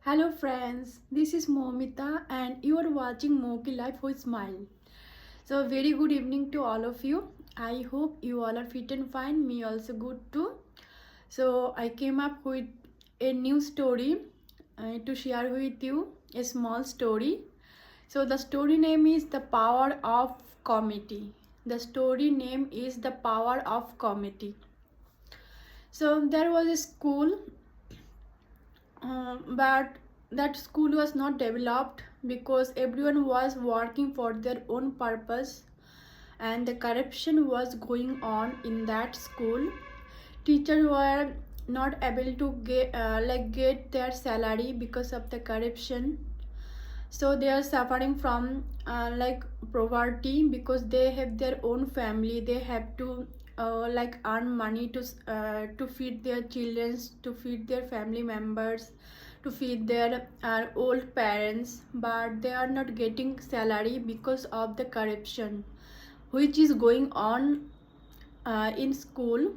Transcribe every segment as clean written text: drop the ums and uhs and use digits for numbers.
Hello friends, this is Momita and you are watching Moki Life with Smile. So very good evening to all of you. I hope you all are fit and fine, me also good too. So I came up with a new story to share with you, a small story. So the story name is The Power of Committee. The story name is The Power of Committee. So there was a school but that school was not developed because everyone was working for their own purpose and the corruption was going on in that school. Teachers were not able to get their salary because of the corruption, so they are suffering from poverty because they have their own family. They have to earn money to feed their children, to feed their family members, to feed their old parents, but they are not getting salary because of the corruption which is going on in school.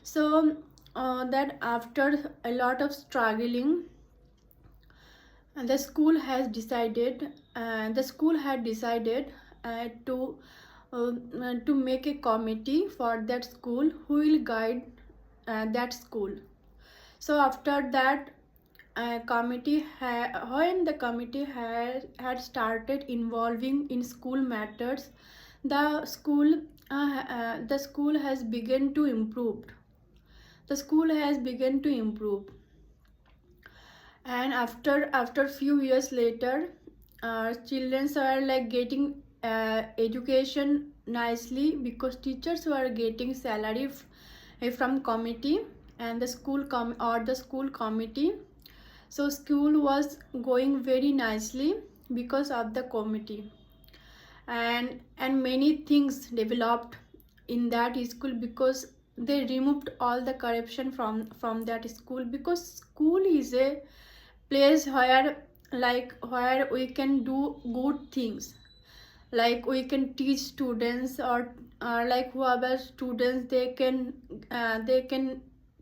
So that after a lot of struggling, and the school had decided to make a committee for that school who will guide that school. So after that when the committee had started involving in school matters, the school has begun to improve. The school has begun to improve, and after few years later, children are getting education nicely because teachers were getting salary from committee and the the school committee. So school was going very nicely because of the committee, and many things developed in that school because they removed all the corruption from that school, because school is a place where we can do good things, like we can teach students, or like whoever students, they can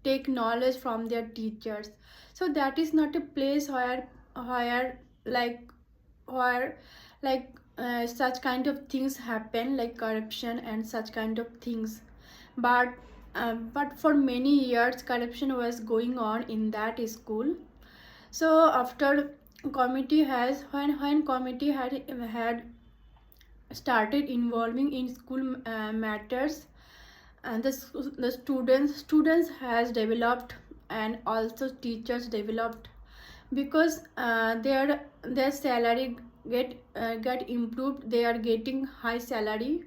take knowledge from their teachers. So that is not a place where like where such kind of things happen, like corruption and such kind of things. But for many years corruption was going on in that school. So after committee has when committee had started involving in school matters, and the students has developed, and also teachers developed, because their salary get improved. They are getting high salary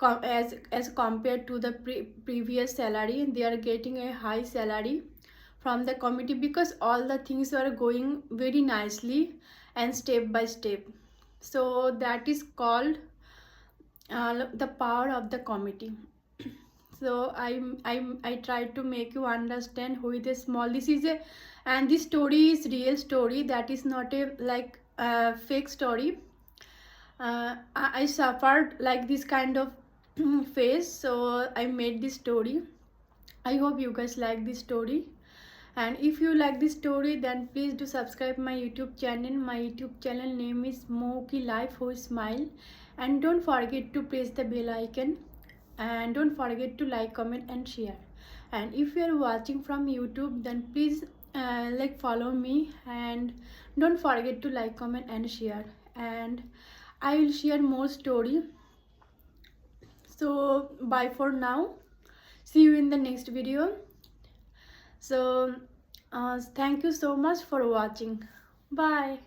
as compared to the previous salary. They are getting a high salary from the committee because all the things are going very nicely and step by step. So that is called the power of the committee. So I try to make you understand who is a small. This is a, and this story is real story. That is not a fake story. I suffered like this kind of phase, so I made this story. I hope you guys like this story. And if you like this story, then please do subscribe my YouTube channel. My YouTube channel name is Moki Life with Smile. And don't forget to press the bell icon. And don't forget to like, comment and share. And if you are watching from YouTube, then please follow me, and don't forget to like, comment and share. And I will share more story. So bye for now. See you in the next video. So thank you so much for watching. Bye.